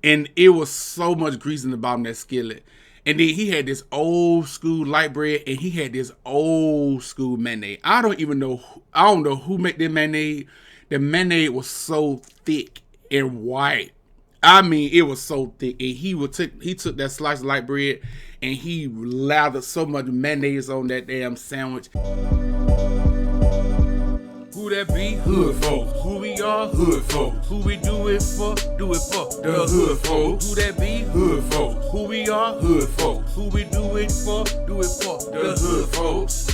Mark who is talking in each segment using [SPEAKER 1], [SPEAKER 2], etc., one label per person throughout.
[SPEAKER 1] And it was so much grease in the bottom of that skillet. And then he had this old school light bread, and he had this old school mayonnaise. I don't know who made the mayonnaise. The mayonnaise was so thick and white. I mean, it was so thick. And he took that slice of light bread and he lathered so much mayonnaise on that damn sandwich. Who that be? Hood folks. Who we are? Hood folks. Who we do it for? Do it for the hood folks. Who that be? Hood folks. Who we are? Hood folks. Who we do it for? Do it for the hood folks.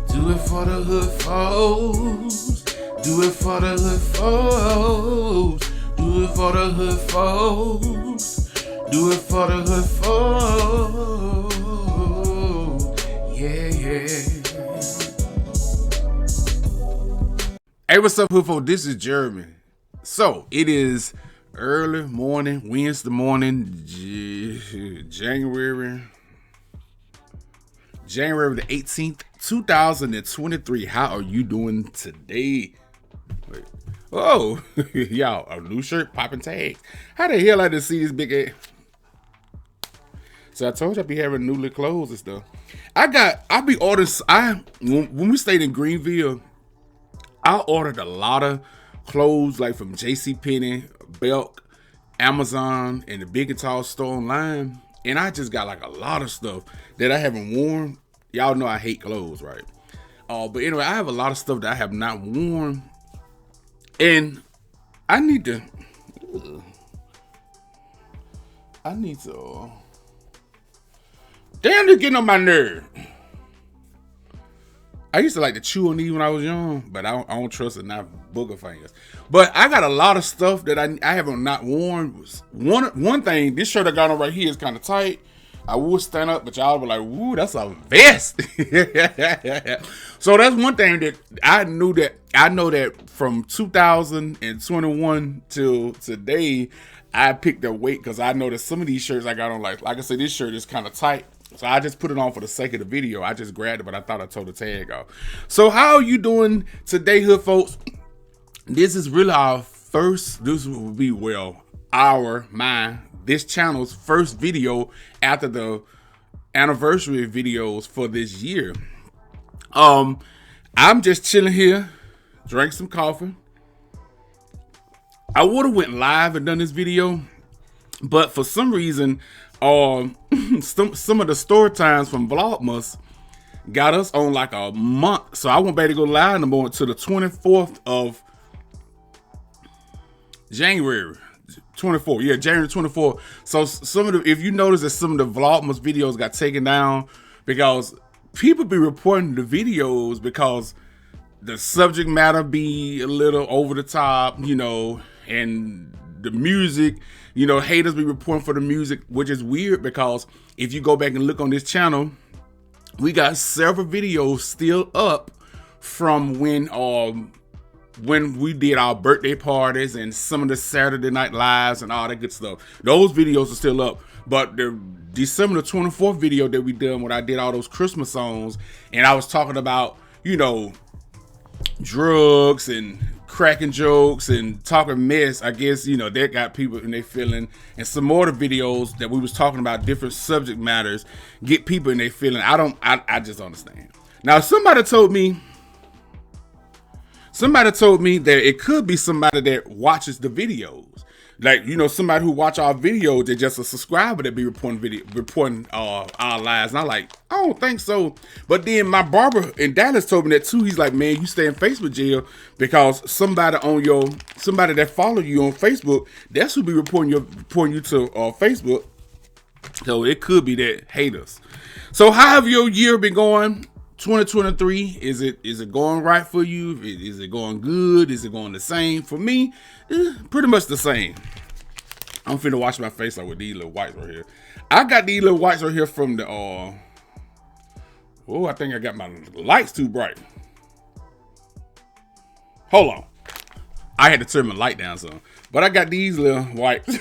[SPEAKER 1] Do it for the hood folks. Do it for the hood folks. Do it for the hood folks. Do it for the hood folks. Yeah, yeah. Hey, what's up, hood folks? This is Jeremy. So, it is early morning, Wednesday morning, January the 18th, 2023. How are you doing today? Wait. Oh, y'all, a new shirt popping tags. How the hell I didn't see this big ass? So I told you I'd be having newly clothes and stuff. I be ordering, when we stayed in Greenville, I ordered a lot of clothes like from JCPenney, Belk, Amazon, and the Big and Tall store online. And I just got like a lot of stuff that I haven't worn. Y'all know I hate clothes, right? But anyway, I have a lot of stuff that I have not worn. And I need to, damn, they're getting on my nerve. I used to like to chew on these when I was young, but I don't trust it now, booger fingers. But I got a lot of stuff that I haven't not worn. One thing, this shirt I got on right here is kind of tight. I would stand up, but y'all were like, "Woo, that's a vest." So that's one thing that I know that from 2021 till today, I picked up weight because I know that some of these shirts I got on, like I said, this shirt is kind of tight. So I just put it on for the sake of the video. I just grabbed it, but I thought I tore the tag off. So how are you doing today, hood folks? This is really this will be, this channel's first video after the anniversary videos for this year. I'm just chilling here, drank some coffee. I would have went live and done this video, but for some reason, some of the Storytimes from Vlogmas got us on like a month. So I won't be able to go live no more until the 24th of January. 24th, yeah, January 24th. So if you notice that some of the Vlogmas videos got taken down because people be reporting the videos because the subject matter be a little over the top, and the music, haters be reporting for the music, which is weird because if you go back and look on this channel, we got several videos still up from when we did our birthday parties and some of the Saturday Night Lives and all that good stuff. Those videos are still up. But the December the 24th video that we done when I did all those Christmas songs and I was talking about, drugs and cracking jokes and talking mess, I guess, that got people in their feeling. And some more of the videos that we was talking about different subject matters get people in their feeling. I just understand. Now, somebody told me that it could be somebody that watches the videos. Like, somebody who watch our videos, they're just a subscriber that be reporting our lives. And I'm like, I don't think so. But then my barber in Dallas told me that too. He's like, man, you stay in Facebook jail because somebody that follow you on Facebook, that's who be reporting you to Facebook. So it could be that haters. So how have your year been going? 2023, is it going right for you? Is it going good? Is it going the same? For me, pretty much the same. I'm finna wash my face out with these little whites right here. I got these little whites right here from the I think I got my lights too bright. Hold on. I had to turn my light down some. But I got these little whites.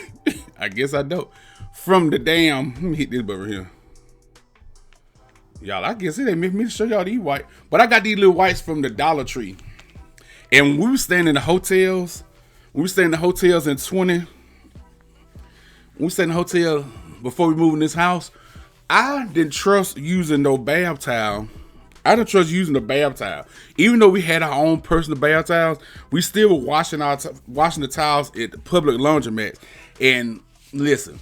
[SPEAKER 1] I guess I don't. From the damn, let me hit this over here. Y'all, I guess it ain't meant for me to show y'all these white. But I got these little whites from the Dollar Tree. And we were staying in the hotels. We were staying in the hotels in we stayed in the hotel before we moved in this house. I didn't trust using no bath towel. I didn't trust using the bath towel. Even though we had our own personal bath towels, we still were washing the towels at the public laundromat. And listen,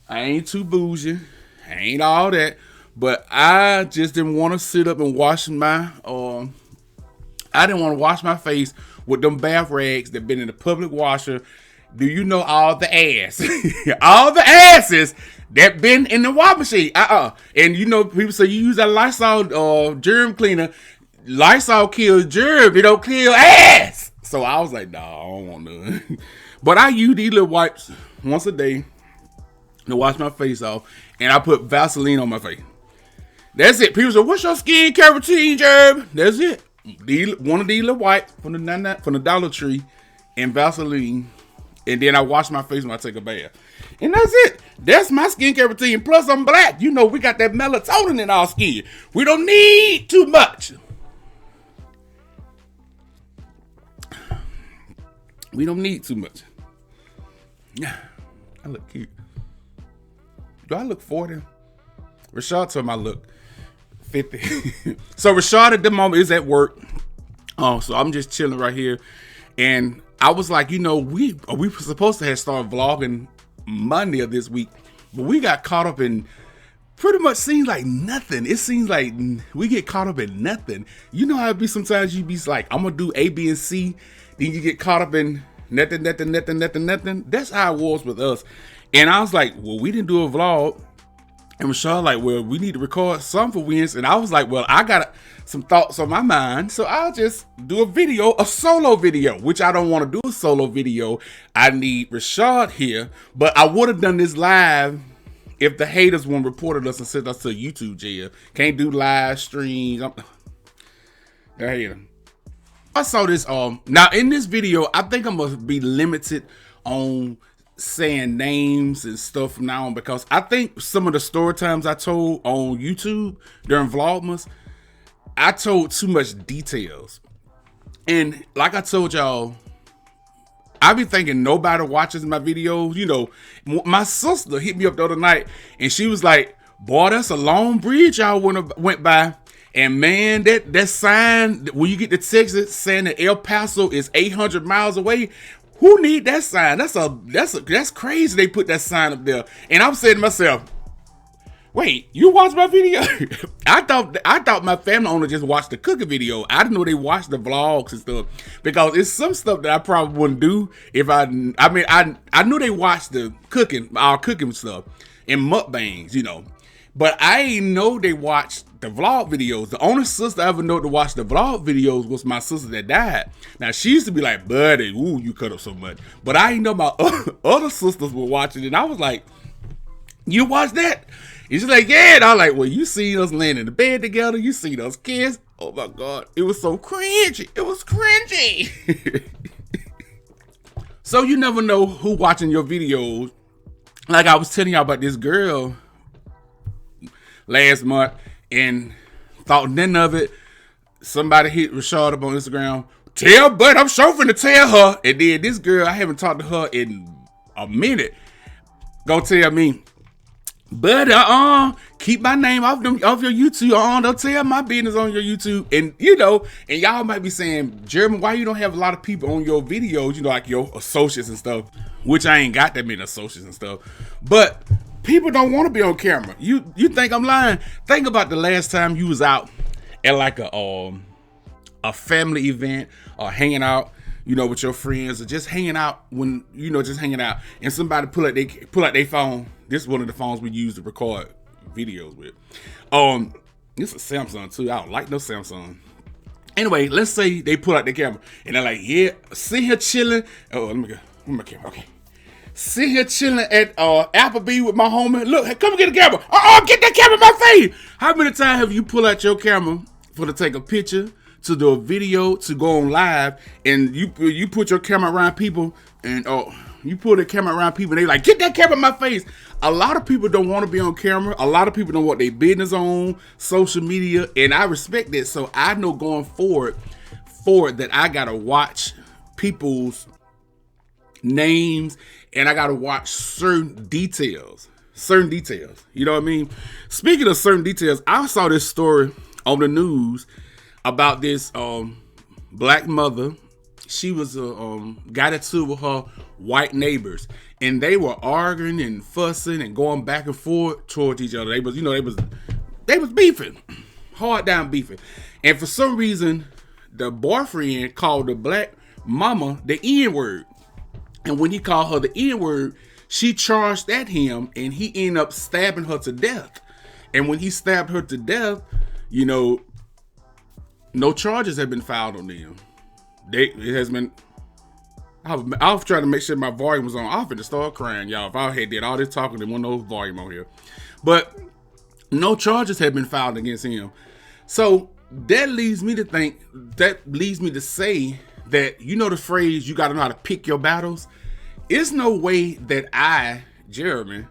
[SPEAKER 1] I ain't too bougie. I ain't all that. But I just didn't want to sit up and wash I didn't want to wash my face with them bath rags that been in the public washer. Do you know all the ass? All the asses that been in the wash machine. And you know, people say you use that Lysol germ cleaner. Lysol kills germs. It don't kill ass. So I was like, nah, I don't want none. But I use these little wipes once a day to wash my face off. And I put Vaseline on my face. That's it. People say, what's your skincare routine, Jerb? That's it. One of these little wipes from the Dollar Tree and Vaseline. And then I wash my face when I take a bath. And that's it. That's my skincare routine. Plus, I'm black. You know, we got that melatonin in our skin. We don't need too much. We don't need too much. Yeah, I look cute. Do I look 40? Rashad told me I look 50. So Rashad at the moment is at work. So I'm just chilling right here. And I was like, you know, we were supposed to have started vlogging Monday of this week, but we got caught up in pretty much seems like nothing. It seems like we get caught up in nothing. You know how it be sometimes you be like, I'm gonna do A, B, and C, then you get caught up in nothing. That's how it was with us. And I was like, well, we didn't do a vlog. And Michelle like, well, we need to record some for Wednesday. And I was like, well, I got some thoughts on my mind, so I'll just do a solo video, which I don't want to do a solo video. I need Rashad here, but I would have done this live if the haters won't reported us and sent us to YouTube jail. Can't do live streams. I saw this. Now in this video, I think I'm gonna be limited on saying names and stuff from now on, because I think some of the story times I told on YouTube during Vlogmas, I told too much details. And like I told y'all, I be thinking nobody watches my videos. You know, my sister hit me up the other night and she was like, boy, that's a long bridge y'all went by. And man, that sign, when you get to Texas saying that El Paso is 800 miles away, who need that sign? That's crazy they put that sign up there. And I'm saying to myself, wait, you watch my video? I thought my family owner just watched the cooking video. I didn't know they watched the vlogs and stuff, because it's some stuff that I probably wouldn't do if I knew they watched our cooking stuff and mukbangs, you know. But I ain't know they watched the vlog videos. The only sister I ever know to watch the vlog videos was my sister that died. Now, she used to be like, buddy, ooh, you cut up so much. But I didn't know my other sisters were watching it. And I was like, you watch that? And she's like, yeah. And I was like, well, you seen us laying in the bed together. You seen us kiss. Oh, my God. It was so cringy. It was cringy. So you never know who watching your videos. Like I was telling y'all about this girl last month and thought none of it. Somebody hit Rashad up on Instagram. Tell Bud I'm chauffeuring to tell her. And then this girl, I haven't talked to her in a minute, go tell me, Bud, keep my name off your YouTube. Don't tell my business on your YouTube. And you know, and y'all might be saying, Jeremy, why you don't have a lot of people on your videos, you know, like your associates and stuff, which I ain't got that many associates and stuff. But people don't want to be on camera. You think I'm lying? Think about the last time you was out at like a family event or hanging out, you know, with your friends, or just hanging out and somebody pull out their phone. This is one of the phones we use to record videos with. This is a Samsung too. I don't like no Samsung. Anyway, let's say they pull out their camera and they're like, yeah, sit here chilling. Oh, let me go. Where's my camera? Okay. Sit here chilling at Applebee with my homie. Look, come get the camera. Get that camera in my face. How many times have you pull out your camera for to take a picture, to do a video, to go on live, and you put your camera around people, and you pull the camera around people, and they like, get that camera in my face. A lot of people don't want to be on camera. A lot of people don't want their business on social media, and I respect that. So I know going forward that I gotta watch people's names, and I gotta watch certain details. You know what I mean? Speaking of certain details, I saw this story on the news about this black mother. She was got into with her white neighbors, and they were arguing and fussing and going back and forth towards each other. They was beefing, hard down beefing, and for some reason, the boyfriend called the black mama the N-word, and when he called her the N-word, she charged at him, and he ended up stabbing her to death. And when he stabbed her to death, you know, no charges have been filed on them. It has been. I was trying to make sure my volume was on. I finna start crying, y'all. If I had did all this talking, there wasn't no volume on here. But no charges have been filed against him. So that leads me to think. That leads me to say that, you know the phrase, you got to know how to pick your battles. It's no way that I, Jeremy,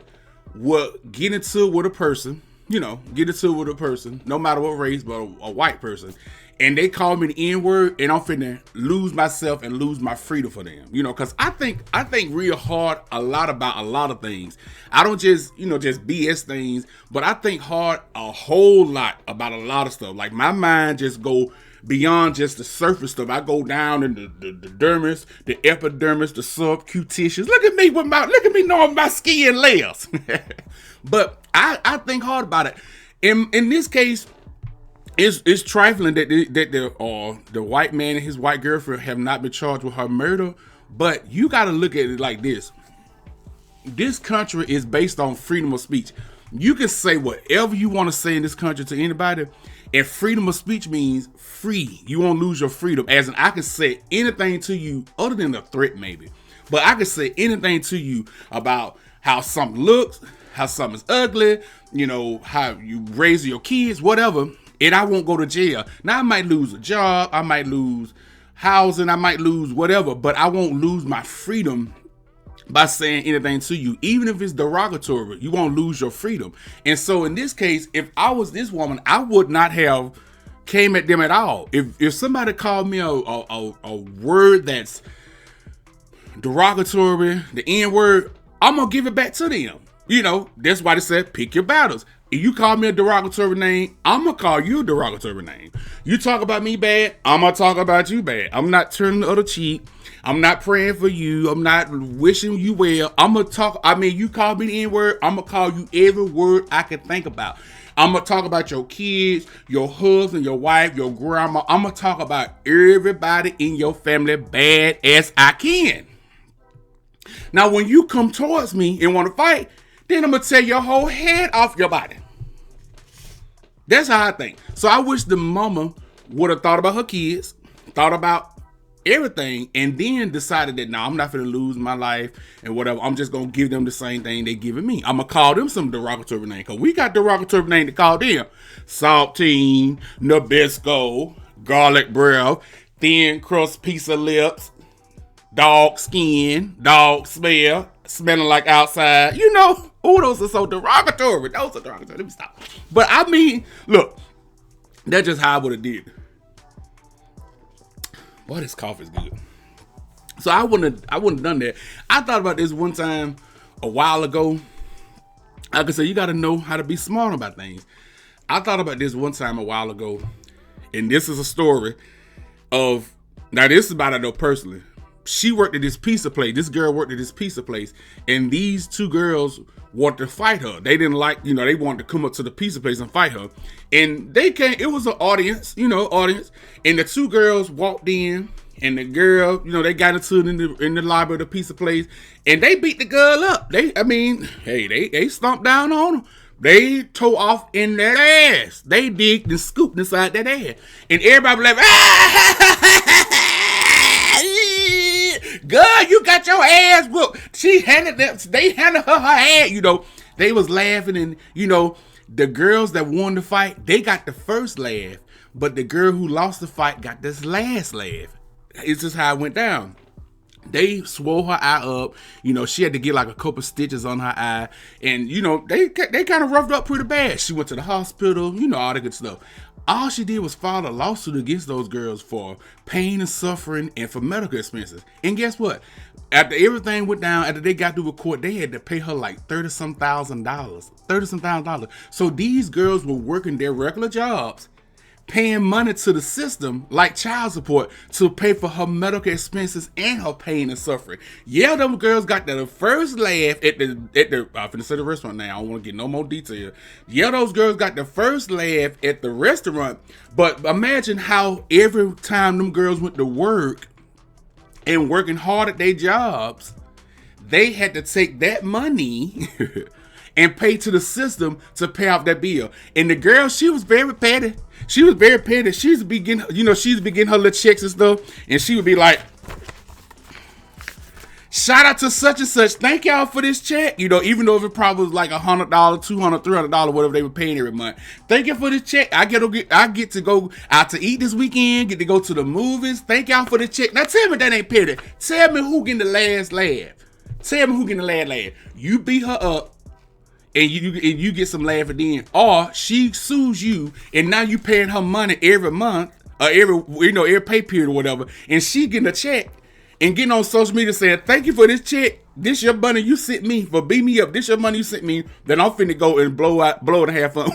[SPEAKER 1] would get into it with a person, no matter what race, but a white person, and they call me the N-word, and I'm finna lose myself and lose my freedom for them, because I think real hard a lot about a lot of things. I don't just BS things, but I think hard a whole lot about a lot of stuff. Like, my mind just go beyond just the surface stuff. I go down in the dermis, the epidermis, the subcutaneous. Look at me knowing my skin layers. But I think hard about it. In this case, it's trifling that the white man and his white girlfriend have not been charged with her murder. But you got to look at it like this. This country is based on freedom of speech. You can say whatever you want to say in this country to anybody, and freedom of speech means free. You won't lose your freedom. As in, I can say anything to you other than a threat, maybe. But I can say anything to you about how something looks, how something's ugly, how you raise your kids, whatever, and I won't go to jail. Now, I might lose a job, I might lose housing, I might lose whatever, but I won't lose my freedom by saying anything to you. Even if it's derogatory, you won't lose your freedom. And so in this case, if I was this woman, I would not have came at them at all. If somebody called me a word that's derogatory, the N-word, I'm gonna give it back to them. That's why they said pick your battles. If you call me a derogatory name, I'm gonna call you a derogatory name. You talk about me bad, I'm gonna talk about you bad. I'm not turning the other cheek. I'm not praying for you. I'm not wishing you well. You call me the N-word, I'm gonna call you every word I can think about. I'm gonna talk about your kids, your husband, your wife, your grandma. I'm gonna talk about everybody in your family bad as I can. Now, when you come towards me and want to fight, then I'm gonna tear your whole head off your body. That's how I think. So I wish the mama would have thought about her kids, thought about everything, and then decided that, I'm not going to lose my life and whatever. I'm just going to give them the same thing they giving me. I'm going to call them some derogatory name, because we got derogatory name to call them. Saltine, Nabisco, garlic breath, thin crust piece of lips, dog skin, dog smell, smelling like outside. Those are so derogatory. Those are derogatory. Let me stop. But I mean, look, that's just how I would have did. Boy, this coffee is good. So I wouldn't have done that. I thought about this one time a while ago. Like I said, you got to know how to be smart about things. I thought about this one time a while ago, and this is a story of, now this is about I know personally. She worked at this pizza place. This girl worked at this pizza place, and these two girls wanted to fight her. They didn't like, they wanted to come up to the pizza place and fight her. And they came, it was an audience. And the two girls walked in, and the girl, they got into it in the lobby of the pizza place, and they beat the girl up. They stomped down on her. They tore off in their ass. They digged and scooped inside that ass. And everybody was like, girl, you got your ass whooped. They handed her ass, They was laughing, and, the girls that won the fight, they got the first laugh. But the girl who lost the fight got this last laugh. It's just how it went down. They swole her eye up. She had to get like a couple stitches on her eye. And, they kind of roughed up pretty bad. She went to the hospital, all that good stuff. All she did was file a lawsuit against those girls for pain and suffering and for medical expenses. And guess what? After everything went down, after they got through with court, they had to pay her like $30-some thousand. $30-some thousand. So these girls were working their regular jobs, paying money to the system like child support to pay for her medical expenses and her pain and suffering. Yeah, them girls got the first laugh at the I'm finna say the restaurant now. I don't want to get no more detail. Yeah, those girls got the first laugh at the restaurant. But imagine how every time them girls went to work and working hard at their jobs, they had to take that money and pay to the system to pay off that bill. And the girl, she was very petty. She was very petty. She's beginning, she's beginning her little checks and stuff. And she would be like, shout out to such and such. Thank y'all for this check. Even though if it probably was like $100, $200, $300, whatever they were paying every month. Thank you for this check. I get to go out to eat this weekend. Get to go to the movies. Thank y'all for the check. Now tell me that ain't petty. Tell me who getting the last laugh. Tell me who getting the last laugh. You beat her up. And you get some laugh at the end, or she sues you, and now you paying her money every month, or every pay period or whatever, and she getting a check and getting on social media saying, "Thank you for this check. This your money you sent me for beat me up. This your money you sent me. Then I'm finna go and blow the half up."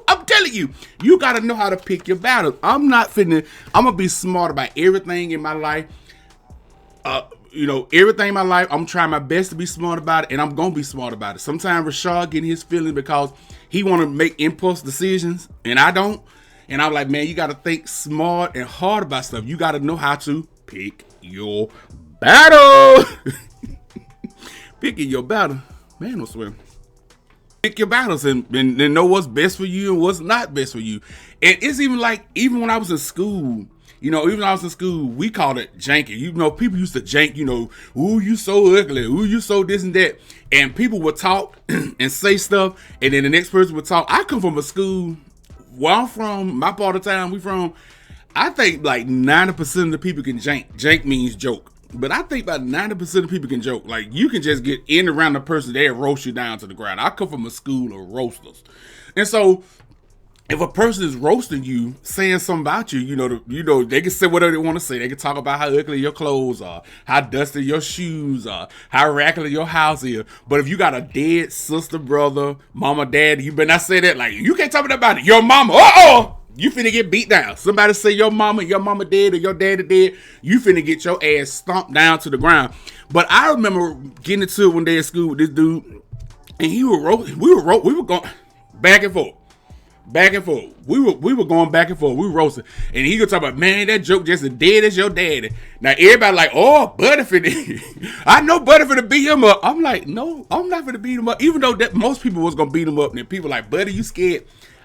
[SPEAKER 1] I'm telling you, you gotta know how to pick your battles. I'm gonna be smart about everything in my life. Everything in my life, I'm trying my best to be smart about it, and I'm going to be smart about it. Sometimes Rashad getting his feelings because he want to make impulse decisions, and I don't. And I'm like, man, you got to think smart and hard about stuff. You got to know how to pick your battle. Picking your battle. Man, I swear. Pick your battles and know what's best for you and what's not best for you. And it's even when I was in school, even when I was in school, we called it janking. People used to jank, ooh, you so ugly, ooh, you so this and that. And people would talk and say stuff, and then the next person would talk. I come from a school where I'm from, my part of town we from, I think like 90% of the people can jank. Jank means joke. But I think about 90% of people can joke. Like, you can just get in around the person, they'll roast you down to the ground. I come from a school of roasters. And so, if a person is roasting you, saying something about you, they can say whatever they want to say. They can talk about how ugly your clothes are, how dusty your shoes are, how raggedy your house is. But if you got a dead sister, brother, mama, dad, you better not say that. Like, you can't talk about it. Your mama, you finna get beat down. Somebody say your mama dead or your daddy dead, you finna get your ass stomped down to the ground. But I remember getting into it one day at school with this dude, and we were going back and forth. Back and forth. We were going back and forth. We were roasting. And he could talk about, man, that joke just as dead as your daddy. Now everybody like, oh, Buddy finna. I know Buddy finna beat him up. I'm like, no, I'm not finna beat him up. Even though that most people was gonna beat him up. And people like, Buddy, you scared?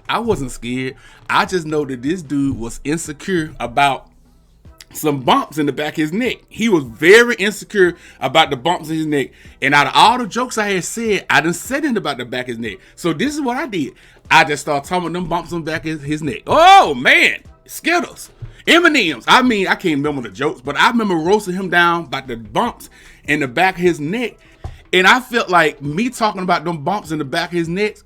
[SPEAKER 1] I wasn't scared. I just know that this dude was insecure about some bumps in the back of his neck. He was very insecure about the bumps in his neck. And out of all the jokes I had said, I didn't say anything about the back of his neck. So this is what I did. I just started talking about them bumps on the back of his neck. Oh, man. Skittles. M&M's. I can't remember the jokes, but I remember roasting him down about the bumps in the back of his neck. And I felt like me talking about them bumps in the back of his neck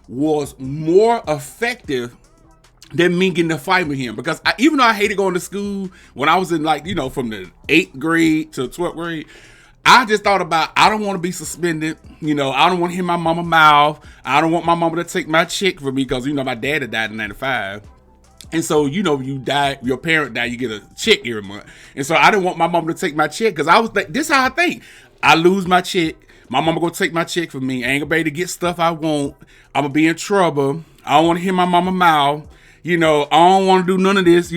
[SPEAKER 1] was more effective than me getting a fight with him. Because even though I hated going to school when I was in from the 8th grade to 12th grade, I just thought about, I don't want to be suspended. I don't want to hear my mama mouth. I don't want my mama to take my check for me because, my dad had died in 95. And so, you die, your parent died, you get a check every month. And so I didn't want my mama to take my check because I was like, this is how I think. I lose my check. My mama gonna take my check for me. I ain't gonna be able to get stuff I want. I'm gonna be in trouble. I don't want to hear my mama mouth. I don't want to do none of this.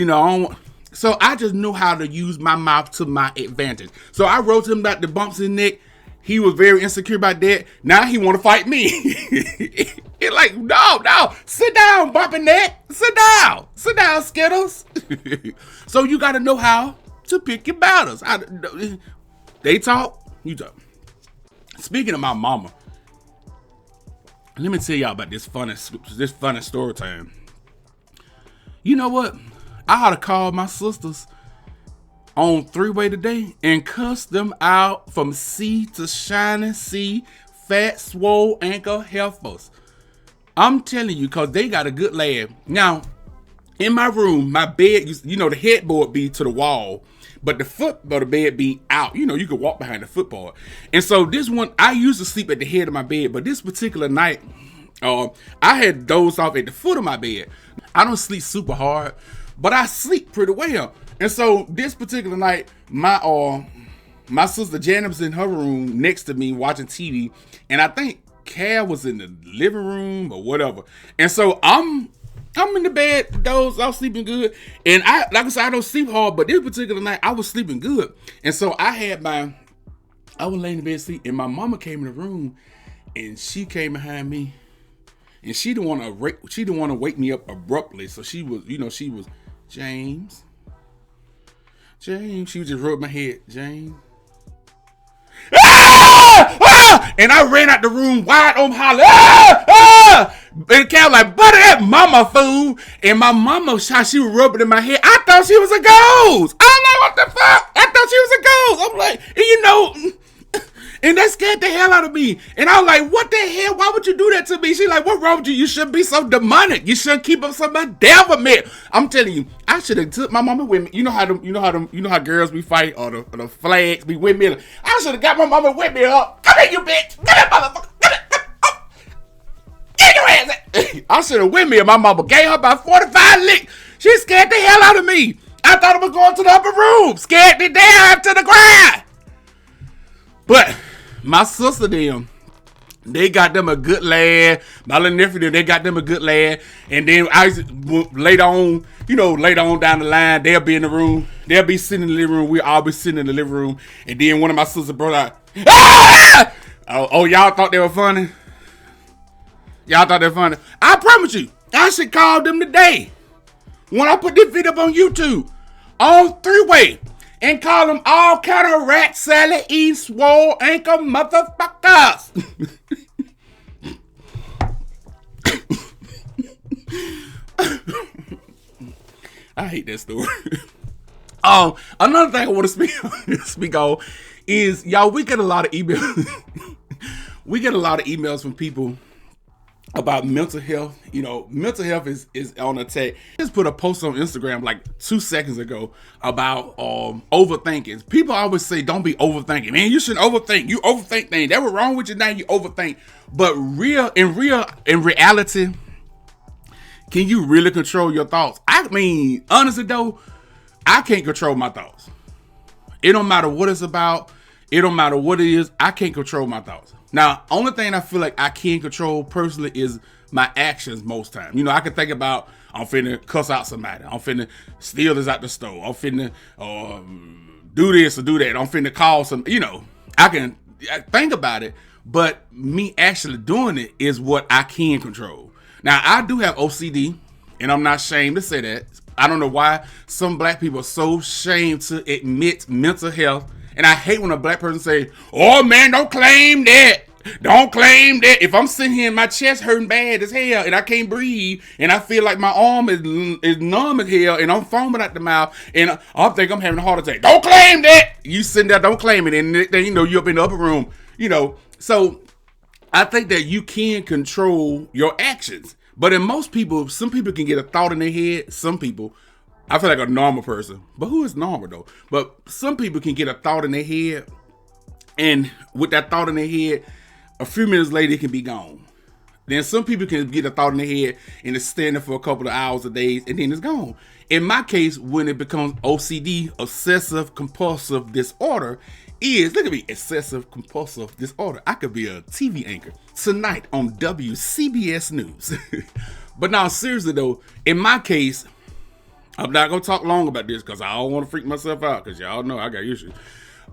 [SPEAKER 1] So I just knew how to use my mouth to my advantage. So I wrote to him about the bumps in the neck. He was very insecure about that. Now he want to fight me. He's like, no, sit down, bumping neck. Sit down, Skittles. So you got to know how to pick your battles. They talk, you talk. Speaking of my mama, let me tell y'all about this funny story time. You know what? I ought to call my sisters on 3-way today and cuss them out from C to shining C, fat, swole, ankle, heifers. I'm telling you, because they got a good laugh. Now, In my room, my bed, you know, the headboard be to the wall, but the foot of the bed be out. You know, you could walk behind the footboard. And so this one, I used to sleep at the head of my bed, but this particular night, I had dozed off at the foot of my bed. I don't sleep super hard, but I sleep pretty well. And so this particular night, my sister Janet was in her room next to me watching TV, and I think Cal was in the living room or whatever. And so I'm in the bed, dozed, I was sleeping good. And like I said, I don't sleep hard, but this particular night I was sleeping good. And so I was laying in bed asleep, and my mama came in the room, and she came behind me, and she didn't want to wake me up abruptly. So she was James. She would just rub my head, James. Ah! Ah! And I ran out the room wide open hollering. Ah! Ah! And Cal like, butter that mama fool. And my mama, she was rubbing in my head. I thought she was a ghost. I'm like, what the fuck? I thought she was a ghost. I'm like, and you know, and that scared the hell out of me. And I was like, what the hell? Why would you do that to me? She's like, what wrong with you? You shouldn't be so demonic. You shouldn't keep up some devilment. I'm telling you, I should have took my mama with me. You know how girls be fighting or the flags be with me. I should have got my mama with me up. Come here, you bitch. Come here, motherfucker. Come here. Oh. Get your ass out. I should have with me, and my mama gave her about 45 licks. She scared the hell out of me. I thought I was going to the upper room. Scared me down to the ground. But my sister they got them a good lad. My little nephew they got them a good lad. And then later on down the line, they'll be in the room. They'll be sitting in the living room. We'll all be sitting in the living room. And then one of my sisters brought out, ah! Oh, y'all thought they were funny? Y'all thought they were funny? I promise you, I should call them today. When I put this video up on YouTube, on 3-way. And call them all kind of rat salad eating swole ankle motherfuckers. I hate that story. Another thing I want to speak on is, y'all, we get a lot of emails. We get a lot of emails from people about mental health. You know, mental health is on attack. I just put a post on Instagram like 2 seconds ago about overthinking. People always say don't be overthinking. Man, you shouldn't overthink. You overthink things. That was wrong with you now. You overthink. But in reality, can you really control your thoughts? I mean, honestly though, I can't control my thoughts. It don't matter what it's about. It don't matter what it is. I can't control my thoughts. Now, only thing I feel like I can control personally is my actions most times. You know, I can think about, I'm finna cuss out somebody. I'm finna steal this out the store. I'm finna do this or do that. I'm finna call some, you know, I can think about it, but me actually doing it is what I can control. Now, I do have OCD, and I'm not ashamed to say that. I don't know why some black people are so ashamed to admit mental health. And I hate when a black person say, oh man, don't claim that. Don't claim that. If I'm sitting here and my chest hurting bad as hell and I can't breathe and I feel like my arm is numb as hell and I'm foaming at the mouth and I think I'm having a heart attack. Don't claim that. You sitting there, don't claim it. And then, you know, you're up in the upper room, you know. So I think that you can control your actions. But in most people, some people can get a thought in their head. Some people, I feel like a normal person, but who is normal though? But some people can get a thought in their head, and with that thought in their head, a few minutes later it can be gone. Then some people can get a thought in their head and it's standing for a couple of hours or days, and then it's gone. In my case, when it becomes OCD, obsessive compulsive disorder, look at me, obsessive compulsive disorder. I could be a TV anchor tonight on WCBS News. But now, seriously though, in my case, I'm not gonna talk long about this because I don't want to freak myself out because y'all know I got issues.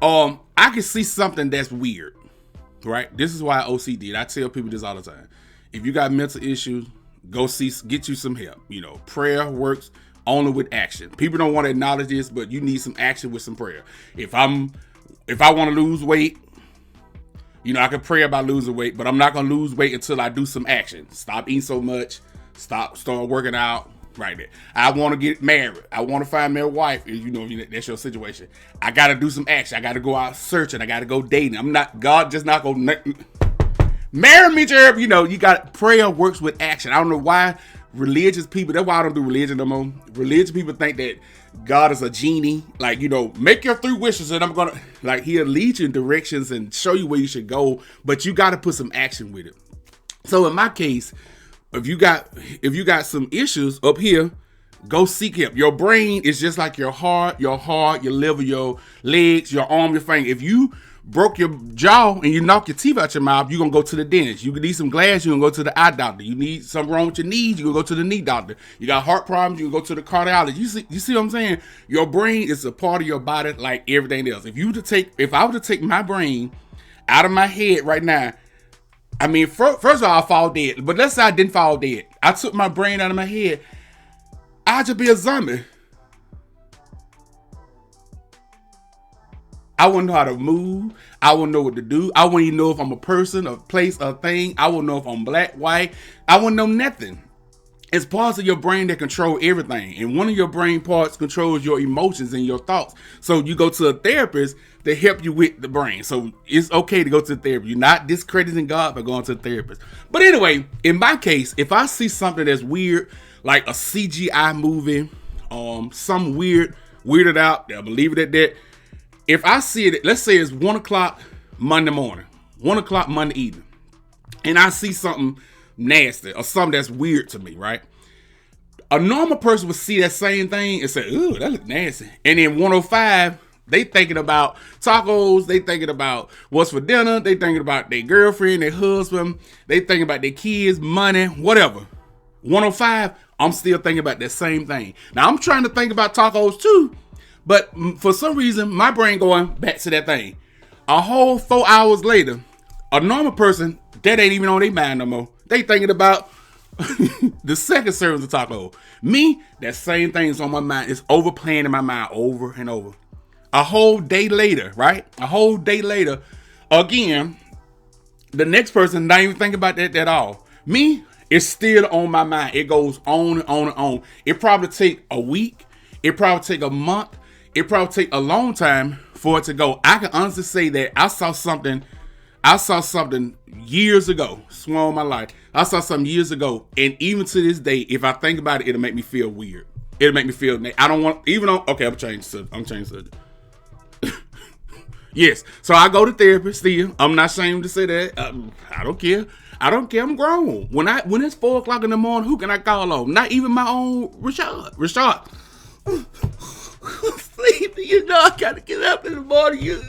[SPEAKER 1] I can see something that's weird, right? This is why OCD. And I tell people this all the time. If you got mental issues, get you some help. You know, prayer works only with action. People don't want to acknowledge this, but you need some action with some prayer. If I want to lose weight, you know, I can pray about losing weight, but I'm not gonna lose weight until I do some action. Stop eating so much. Start working out. Right there. I want to get married. I want to find me a wife. You know, that's your situation. I got to do some action. I got to go out searching. I got to go dating. God just not going to marry me, Jerry. You know, prayer works with action. I don't know why religious people, that's why I don't do religion no more. Religious people think that God is a genie, like, you know, make your 3 wishes and I'm gonna, like, he'll lead you in directions and show you where you should go, but you got to put some action with it. So in my case, if you got some issues up here, go seek help. Your brain is just like your heart, your liver, your legs, your arm, your finger. If you broke your jaw and you knock your teeth out your mouth, you're gonna go to the dentist. You need some glass, you're gonna go to the eye doctor. You need something wrong with your knees, you're gonna go to the knee doctor. You got heart problems, you can go to the cardiologist. You see what I'm saying? Your brain is a part of your body like everything else. If I were to take my brain out of my head right now, I mean, first of all, I'll fall dead. But let's say I didn't fall dead. I took my brain out of my head, I'd just be a zombie. I wouldn't know how to move. I wouldn't know what to do. I wouldn't even know if I'm a person, a place, a thing. I wouldn't know if I'm black, white. I wouldn't know nothing. It's parts of your brain that control everything. And one of your brain parts controls your emotions and your thoughts. So you go to a therapist to help you with the brain. So it's okay to go to the therapist. You're not discrediting God by going to the therapist. But anyway, in my case, if I see something that's weird, like a CGI movie, some weirded out, I'll believe it at that. If I see it, let's say it's 1 o'clock Monday morning, 1 o'clock Monday evening, and I see something nasty or something that's weird to me, right? A normal person would see that same thing and say, ooh, that looks nasty. And then 105, they thinking about tacos, they thinking about what's for dinner, they thinking about their girlfriend, their husband, they thinking about their kids, money, whatever. 105, I'm still thinking about that same thing. Now, I'm trying to think about tacos too, but for some reason, my brain going back to that thing. A whole 4 hours later, a normal person, that ain't even on their mind no more. They thinking about the second service of taco. Me, that same thing is on my mind. It's overplaying in my mind over and over. A whole day later, right? A whole day later, again, the next person not even thinking about that at all. Me, it's still on my mind. It goes on and on and on. It probably take a week. It probably take a month. It probably take a long time for it to go. I can honestly say that I saw something years ago. Swear on my life. I saw something years ago. And even to this day, if I think about it, it'll make me feel weird. It'll make me feel, I don't want, even though, okay, I'm changing subject. Yes. So I go to therapy still. I'm not ashamed to say that. I don't care. I'm grown. When it's 4 o'clock in the morning, who can I call on? Not even my own Rashad. Sleepy, you know, I gotta get up in the morning.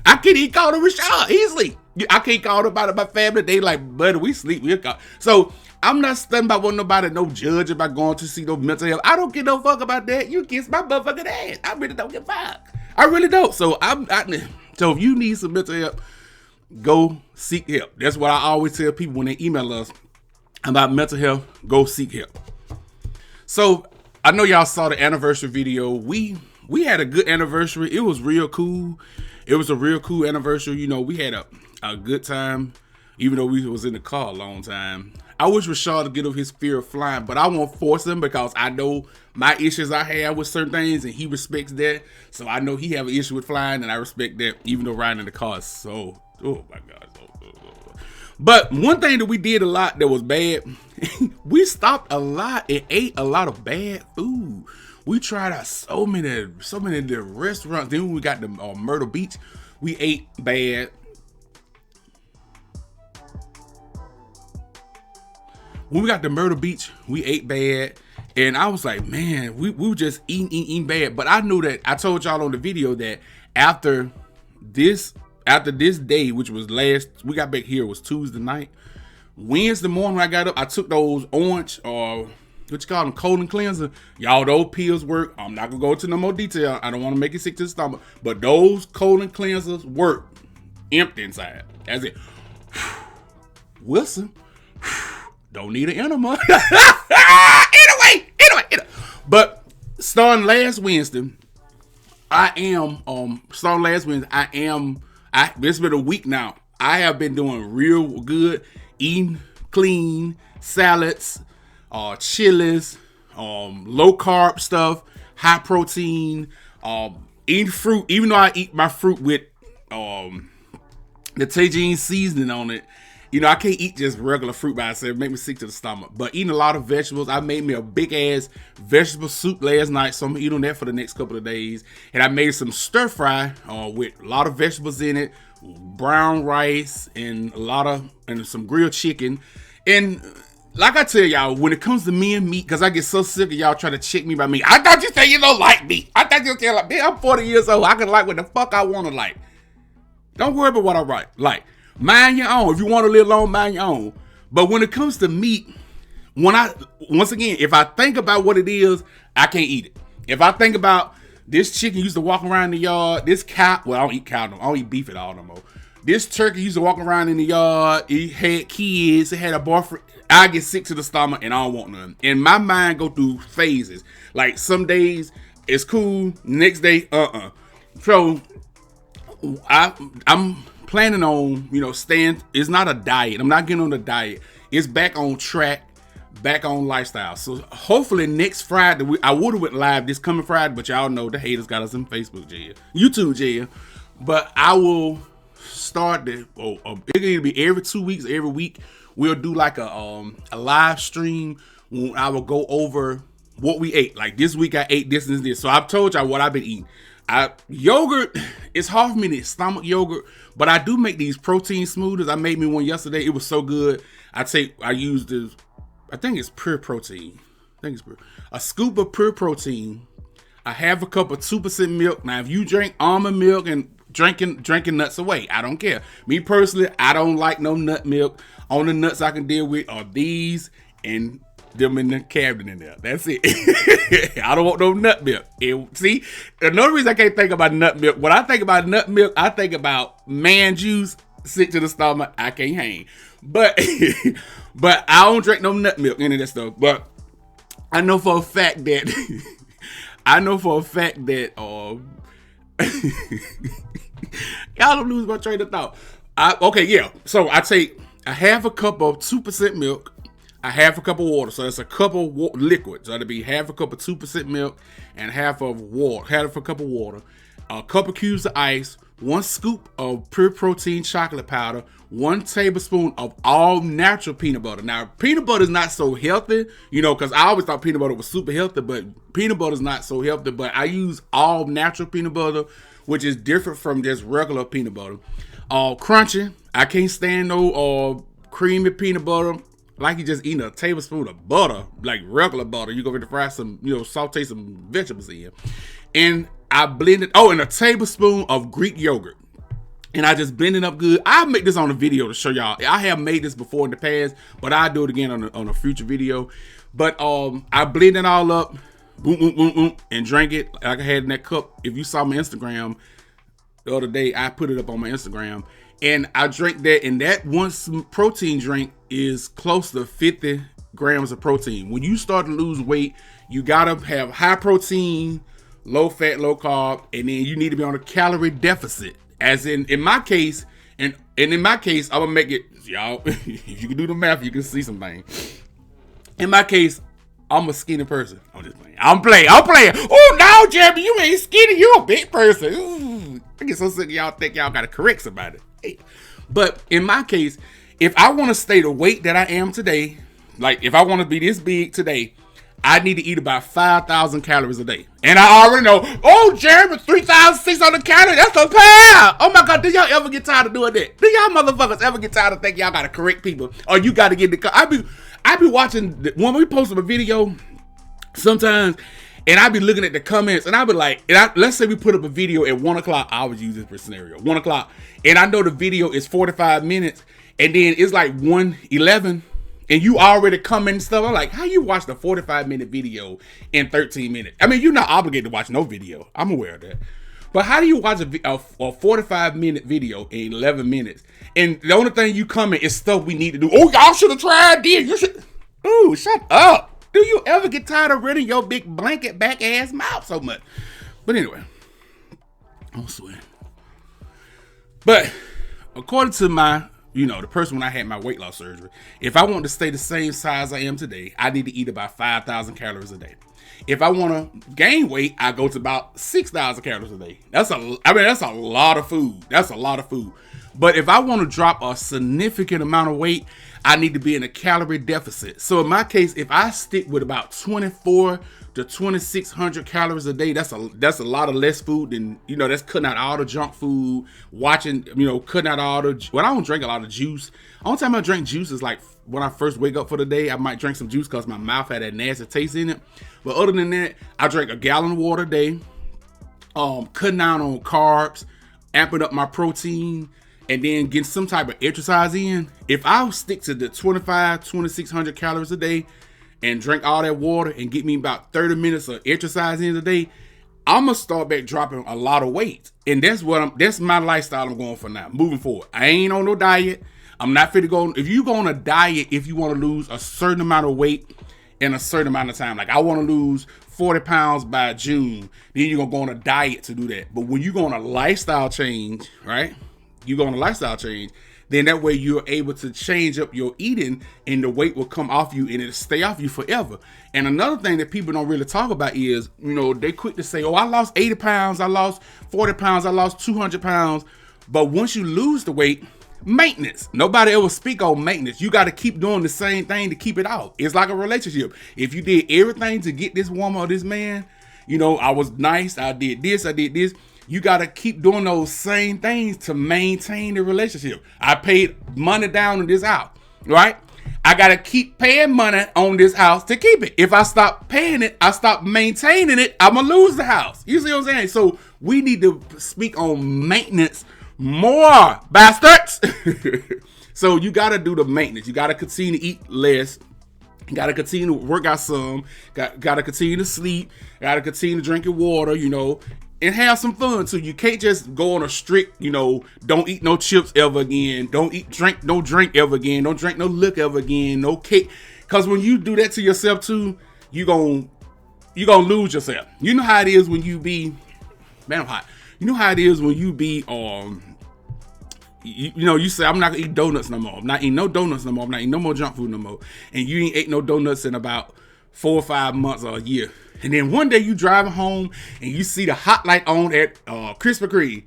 [SPEAKER 1] I can't even call him Rashad. He's asleep. I can't call nobody my family. They like, buddy, we sleep. We'll call. So I'm not stunned about wanting nobody no judge about going to see no mental health. I don't give no fuck about that. You kiss my motherfucking ass. I really don't give a fuck. I really don't. So so if you need some mental help, go seek help. That's what I always tell people when they email us about mental health. Go seek help. So I know y'all saw the anniversary video. We had a good anniversary. It was real cool. It was a real cool anniversary. You know, we had a good time, even though we was in the car a long time. I wish Rashad to get over his fear of flying, but I won't force him because I know my issues I have with certain things, and he respects that. So I know he have an issue with flying, and I respect that, even though riding in the car is so, oh my God. But one thing that we did a lot that was bad, we stopped a lot and ate a lot of bad food. We tried out so many of the restaurants. Then when we got to Myrtle Beach, we ate bad. When we got to Myrtle Beach, we ate bad. And I was like, man, we were just eating bad. But I knew that, I told y'all on the video that after this day, which was we got back here, it was Tuesday night. Wednesday morning when I got up, I took those orange, what you call them, colon cleanser. Y'all, those pills work. I'm not gonna go into no more detail. I don't want to make it sick to the stomach. But those colon cleansers work. Empty inside. That's it. Wilson, don't need an enema. Anyway. But starting last Wednesday, it's been a week now. I have been doing real good, eating clean, salads, chilies, low carb stuff, high protein, eating fruit, even though I eat my fruit with the Tajin seasoning on it. You know, I can't eat just regular fruit by itself. It make me sick to the stomach. But eating a lot of vegetables, I made me a big ass vegetable soup last night, so I'm gonna eat on that for the next couple of days. And I made some stir fry with a lot of vegetables in it, brown rice, and some grilled chicken. And like I tell y'all, when it comes to me and meat, because I get so sick of y'all trying to check me by me. I thought you said you don't like me. I thought you said like me. I'm 40 years old. I can like what the fuck I want to like. Don't worry about what I like. Mind your own. If you want to live long, mind your own. But when it comes to meat, once again, if I think about what it is, I can't eat it. If I think about this chicken used to walk around the yard, this cow, well, I don't eat cow no more. I don't eat beef at all no more. This turkey used to walk around in the yard. It had kids. It had a boyfriend. I get sick to the stomach and I don't want none. And my mind go through phases. Like some days it's cool. Next day, So I'm planning on, staying. It's not a diet. I'm not getting on the diet. It's back on track, back on lifestyle. So hopefully next Friday, I would have went live this coming Friday, but y'all know the haters got us in Facebook jail, YouTube jail. But I will start it can either be every 2 weeks, every week. We'll do like a live stream when I will go over what we ate. Like this week I ate this and this. So I've told y'all what I've been eating. Yogurt, it's hard for me to stomach yogurt, but I do make these protein smoothies. I made me one yesterday. It was so good. I used this, I think it's pure protein. A scoop of pure protein, a half a cup of 2% milk. Now, if you drink almond milk and drinking nuts away, I don't care. Me personally, I don't like no nut milk. Only nuts I can deal with are these and them in the cabinet in there. That's it. I don't want no nut milk. See, another reason I can't think about nut milk. When I think about nut milk, I think about man juice, sick to the stomach. I can't hang. But but I don't drink no nut milk, any of that stuff. But I know for a fact that y'all don't lose my train of thought. So I take a half a cup of 2% milk, a half a cup of water. So that's a cup of liquid. So that'll be half a cup of 2% milk and half a cup of water, a couple cubes of ice, 1 scoop of pure protein chocolate powder, 1 tablespoon of all natural peanut butter. Now, peanut butter is not so healthy, because I always thought peanut butter was super healthy, but peanut butter is not so healthy. But I use all natural peanut butter, which is different from just regular peanut butter. Crunchy. I can't stand no creamy peanut butter. Like you just eating a tablespoon of butter, like regular butter. You go to fry some, saute some vegetables in. And I blended, and a tablespoon of Greek yogurt. And I just blend it up good. I'll make this on a video to show y'all. I have made this before in the past, but I'll do it again on a future video. But I blend it all up, boom, boom, boom, boom, and drink it like I had in that cup. If you saw my Instagram the other day, I put it up on my Instagram. And I drank that, and that one protein drink is close to 50 grams of protein. When you start to lose weight, you gotta have high protein, low fat, low carb, and then you need to be on a calorie deficit. As in my case, and in my case, I'm gonna make it, y'all, if you can do the math, you can see something. In my case, I'm a skinny person. I'm just playing. I'm playing. Oh, no, Jeremy, you ain't skinny. You a big person. Ooh, I get so sick of y'all think y'all gotta correct somebody. Hey. But in my case, if I want to stay the weight that I am today, like if I want to be this big today, I need to eat about 5,000 calories a day. And I already know, Jeremy, 3,600 calories, that's a pound. Oh my God, do y'all ever get tired of doing that? Do y'all motherfuckers ever get tired of thinking y'all gotta correct people? Or you gotta get I be watching, when we post a video, sometimes, and I be looking at the comments, and I be like, let's say we put up a video at 1 o'clock, I always use this for scenario, 1 o'clock, and I know the video is 45 minutes, and then it's like 1:11, and you already comment and stuff. I'm like, how you watch the 45-minute video in 13 minutes? I mean, you're not obligated to watch no video. I'm aware of that. But how do you watch a 45-minute video in 11 minutes? And the only thing you comment is stuff we need to do. Oh, y'all should have tried this. You should. Ooh, shut up. Do you ever get tired of reading your big blanket back ass mouth so much? But anyway, I'm sweating. But according to my, the person when I had my weight loss surgery, if I want to stay the same size I am today, I need to eat about 5,000 calories a day. If I want to gain weight, I go to about 6,000 calories a day. That's a lot of food. But if I want to drop a significant amount of weight, I need to be in a calorie deficit. So in my case, if I stick with about 24 to 2,600 calories a day, that's a lot of less food than, that's cutting out all the junk food, cutting out all the, I don't drink a lot of juice. Only time I drink juice is like when I first wake up for the day. I might drink some juice because my mouth had that nasty taste in it. But other than that, I drink a gallon of water a day, cutting down on carbs, amping up my protein, and then getting some type of exercise in. If I stick to the 2,600 calories a day and drink all that water and get me about 30 minutes of exercise in a day, I'm gonna start back dropping a lot of weight. And that's my lifestyle I'm going for now, moving forward. I ain't on no diet. I'm not fit to go. If you go on a diet, if you want to lose a certain amount of weight in a certain amount of time, like I want to lose 40 pounds by June, then you're gonna go on a diet to do that. But when you go on a lifestyle change, right? You go on a lifestyle change, then that way you're able to change up your eating and the weight will come off you and it'll stay off you forever. And another thing that people don't really talk about is, they quick to say, oh, I lost 80 pounds, I lost 40 pounds, I lost 200 pounds. But once you lose the weight, maintenance. Nobody ever speak on maintenance. You got to keep doing the same thing to keep it out. It's like a relationship. If you did everything to get this woman or this man, I was nice, I did this, you got to keep doing those same things to maintain the relationship. I paid money down on this house, right? I got to keep paying money on this house to keep it. If I stop paying it, I stop maintaining it, I'm going to lose the house. You see what I'm saying? So we need to speak on maintenance more, bastards. So you got to do the maintenance. You got to continue to eat less. You got to continue to work out some. Got to continue to sleep. Got to continue to drink your water, and have some fun too. You can't just go on a strict, don't eat no chips ever again. Don't drink ever again. Don't drink no liquor ever again. No cake. Because when you do that to yourself too, you gonna lose yourself. You know how it is when you be, man, I'm hot. You know how it is when you be, you say, I'm not gonna eat donuts no more. I'm not eating no donuts no more. I'm not eating no more junk food no more. And you ain't ate no donuts in about 4 or 5 months or a year. And then one day you driving home and you see the hot light on at Krispy Kreme.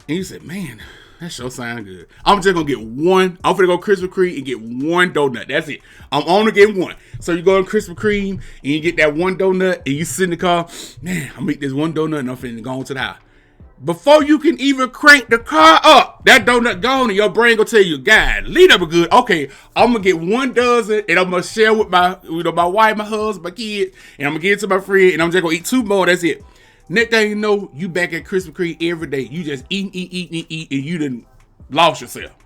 [SPEAKER 1] And you say, man, that sure sound good. I'm just gonna get one. I'm gonna go Krispy Kreme and get one donut. That's it. I'm only getting one. So you go to Krispy Kreme and you get that one donut and you sit in the car. Man, I'm gonna eat this one donut and I'm finna go on to the house. Before you can even crank the car up, that donut gone and your brain gonna tell you, God, leave that good. Okay, I'm gonna get 1 dozen and I'm gonna share with my wife, my husband, my kids, and I'm gonna give it to my friend and I'm just gonna eat 2 more. That's it. Next thing you know, you back at Krispy Kreme every day. You just eat, and you done lost yourself.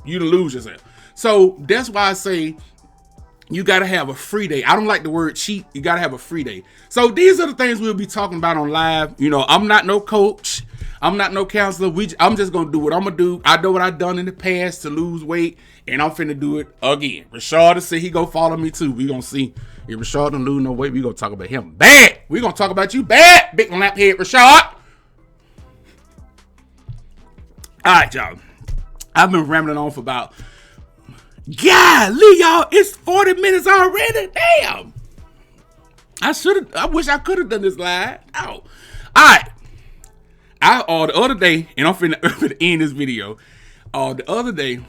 [SPEAKER 1] You done lose yourself. So that's why I say you gotta have a free day. I don't like the word cheat. You gotta have a free day. So these are the things we'll be talking about on live. I'm not no coach. I'm not no counselor. I'm just going to do what I'm going to do. I know what I've done in the past to lose weight, and I'm finna do it again. Rashad said he going to follow me too. We going to see if Rashad don't lose no weight. We going to talk about him bad. We going to talk about you bad, big laphead Rashad. All right, y'all. I've been rambling on for about, golly, y'all, it's 40 minutes already. Damn. I wish I could have done this live. Oh. All right. The other day, and I'm finna end this video. The other day,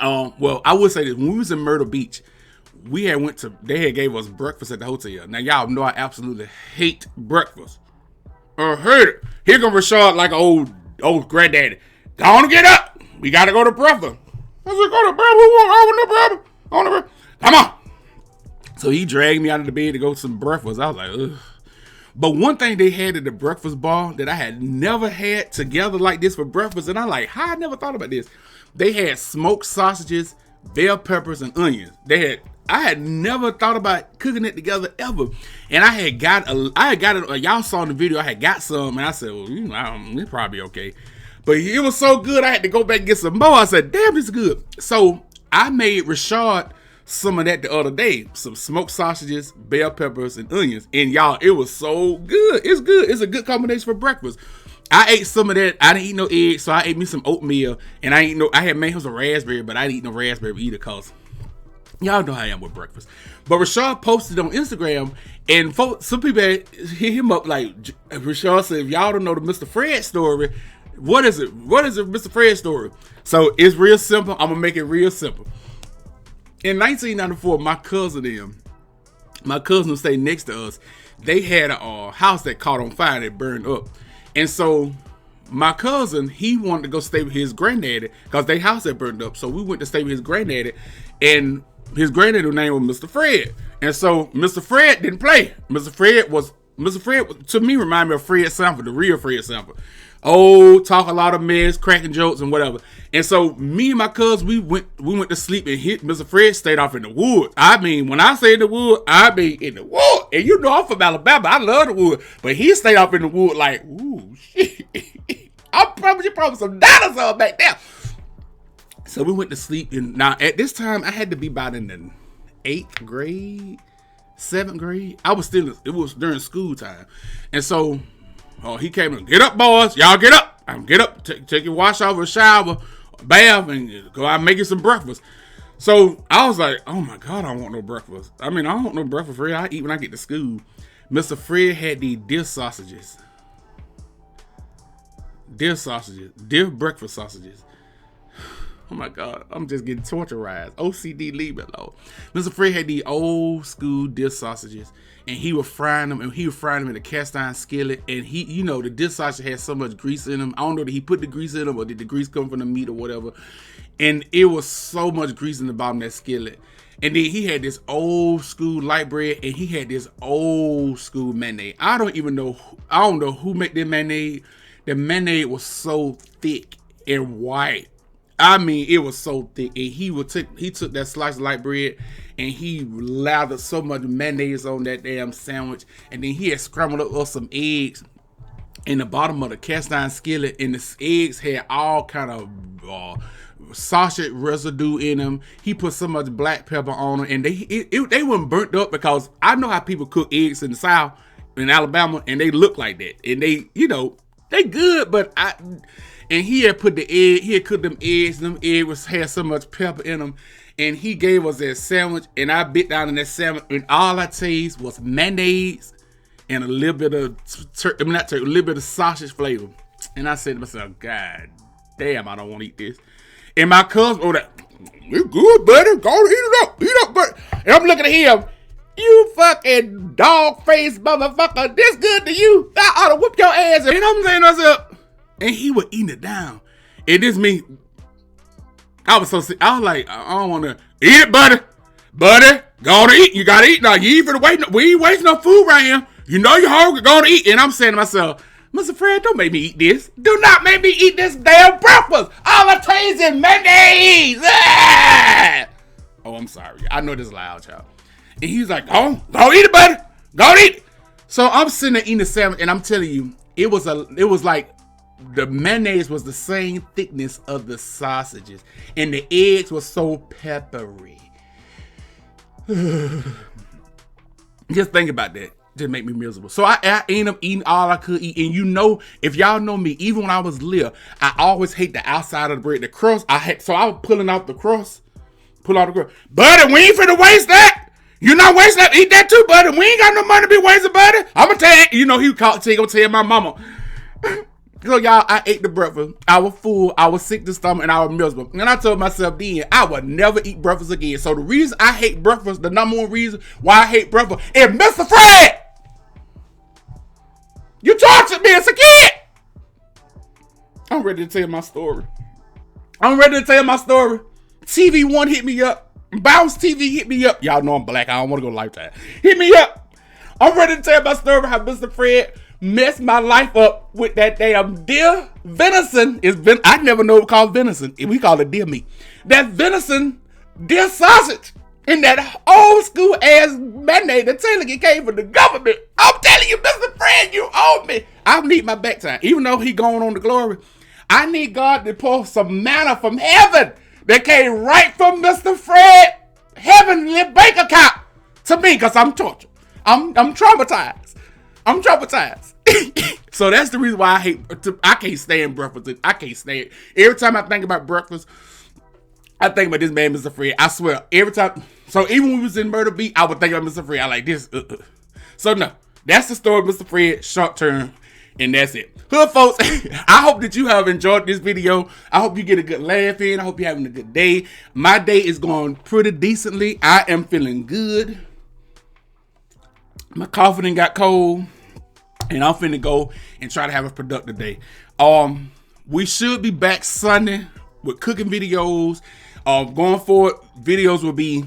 [SPEAKER 1] well, I would say this: when we was in Myrtle Beach, they had gave us breakfast at the hotel. Now y'all know I absolutely hate breakfast. I hate it. Here comes Rashad like an old granddaddy. Go on and get up. We gotta go to breakfast. I said, go to breakfast. I want breakfast. Come on. So he dragged me out of the bed to go to some breakfast. I was like, ugh. But one thing they had at the breakfast bar that I had never had together like this for breakfast, and I'm like, how I never thought about this. They had smoked sausages, bell peppers, and onions. I had never thought about cooking it together ever. And I had got it, y'all saw in the video, I had got some, and I said, well, it's probably okay. But it was so good, I had to go back and get some more. I said, damn, this is good. So I made Rashad some of that the other day. Some smoked sausages, bell peppers, and onions. And y'all, it was so good. It's good. It's a good combination for breakfast. I ate some of that. I didn't eat no eggs, so I ate me some oatmeal. And I had made him some raspberry, but I didn't eat no raspberry either, cause y'all know how I am with breakfast. But Rashad posted on Instagram, and some people hit him up like, Rashad said, if y'all don't know the Mr. Fred story, What is it? What is it, Mr. Fred's story? So it's real simple. I'm gonna make it real simple. In 1994, my cousin who stayed next to us, they had a house that caught on fire that burned up. And so my cousin, he wanted to go stay with his granddaddy because their house had burned up. So we went to stay with his granddaddy, and his granddaddy's name was Mr. Fred. And so Mr. Fred didn't play. Mr. Fred to me reminded me of Fred Sanford, the real Fred Sanford. Oh, talk a lot of mess, cracking jokes and whatever. And so me and my cousin, we went to sleep, and Mr. Fred stayed off in the woods. I mean, when I say in the woods, I mean in the woods. And you know I'm from Alabama. I love the woods. But he stayed off in the woods like, ooh, shit. I promise you probably some dinosaurs back there. So we went to sleep. And now at this time, I had to be about in the 8th grade, 7th grade. It was during school time. And so he came in, get up, boys. Y'all get up. Get up. Take your wash off, a shower, bath, and go out making some breakfast. So I was like, oh my God, I don't want no breakfast. I mean, I don't want no breakfast, Fred. I eat when I get to school. Mr. Fred had these deer sausages. Deer breakfast sausages. Oh my God, I'm just getting torturized. OCD, leave me alone. Mr. Fred had these old school deer sausages, and he would fry them, in a cast iron skillet. And the deer sausage had so much grease in them. I don't know, did he put the grease in them, or did the grease come from the meat or whatever? And it was so much grease in the bottom of that skillet. And then he had this old school light bread, and he had this old school mayonnaise. I don't know who made the mayonnaise. The mayonnaise was so thick and white. I mean, it was so thick. And he took that slice of light bread, and he lathered so much mayonnaise on that damn sandwich. And then he had scrambled up some eggs in the bottom of the cast iron skillet, and the eggs had all kind of sausage residue in them. He put so much black pepper on them, and they weren't burnt up, because I know how people cook eggs in the South, in Alabama, and they look like that. And they good, but and he had put he had cooked them eggs, and them eggs had so much pepper in them, and he gave us that sandwich, and I bit down in that sandwich, and all I tasted was mayonnaise and a little bit of a little bit of sausage flavor. And I said to myself, God damn, I don't want to eat this. And my cousin, you good, buddy? Go eat it up, buddy. And I'm looking at him, you fucking dog-faced motherfucker, this good to you? I ought to whoop your ass. And I'm saying to myself, and he was eating it down. And this me, I was so sick. I was like, I don't want to eat it, buddy. Buddy, go to eat. You got to eat now. You ain't finna wait. We ain't wasting no food right here. You know you're hungry. Go to eat. And I'm saying to myself, Mr. Fred, don't make me eat this. Do not make me eat this damn breakfast. All I taste is mayonnaise. Ah! Oh, I'm sorry. I know this is loud, child. And he's like, go eat it, buddy. Go eat it. So I'm sitting there eating the sandwich, and I'm telling you, it was like the mayonnaise was the same thickness of the sausages, and the eggs were so peppery. Just think about that. Just make me miserable. So I ended up eating all I could eat. And if y'all know me, even when I was little, I always hate the outside of the bread, the crust. So I was pulling out the crust. Buddy, we ain't finna waste that. You not wasting that. Eat that too, buddy. We ain't got no money to be wasting, buddy. I'm gonna tell you. He gonna tell my mama. So y'all, I ate the breakfast. I was full. I was sick to stomach, and I was miserable. And I told myself then I would never eat breakfast again. So the reason I hate breakfast, the number one reason why I hate breakfast, is Mr. Fred. You tortured me as a kid. I'm ready to tell my story. TV One hit me up. Bounce TV hit me up. Y'all know I'm black. I don't want to go Lifetime. Hit me up. I'm ready to tell my story how Mr. Fred messed my life up with that damn deer venison. I never know what called venison. We call it deer meat. That venison deer sausage and that old school ass mayonnaise that Taylor came from the government. I'm telling you, Mr. Fred, you owe me. I need my back time. Even though he going on to glory, I need God to pour some manna from heaven that came right from Mr. Fred heavenly bank account to me, because I'm tortured. I'm traumatized. So that's the reason why I can't stand breakfast. I can't stand it. Every time I think about breakfast, I think about this man, Mr. Fred. I swear, every time. So even when we was in Murder Beat, I would think about Mr. Fred. I like this. So no, that's the story of Mr. Fred, short term. And that's it. Hood folks, I hope that you have enjoyed this video. I hope you get a good laugh in. I hope you're having a good day. My day is going pretty decently. I am feeling good. My coffee done got cold. And I'm finna go and try to have a productive day. We should be back Sunday with cooking videos. Going forward, videos will be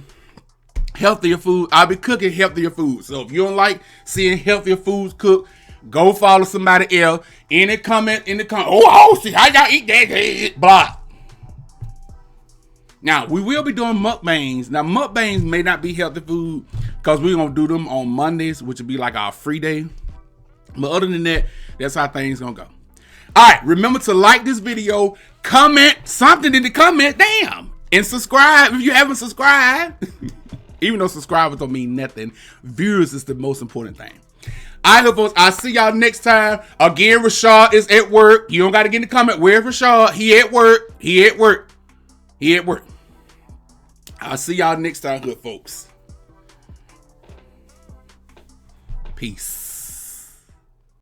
[SPEAKER 1] healthier food. I'll be cooking healthier food. So if you don't like seeing healthier foods cooked, go follow somebody else. In the comment, oh, see how y'all eat that, blah. Now, we will be doing mukbangs. Now, mukbangs may not be healthy food because we're going to do them on Mondays, which will be like our free day. But other than that, that's how things going to go. All right, remember to like this video, comment something in the comment, damn, and subscribe if you haven't subscribed. Even though subscribers don't mean nothing, viewers is the most important thing. All right, folks, I'll see y'all next time. Again, Rashad is at work. You don't got to get in the comment. Where's Rashad? He at work. He at work. He at work. I'll see y'all next time, good folks. Peace.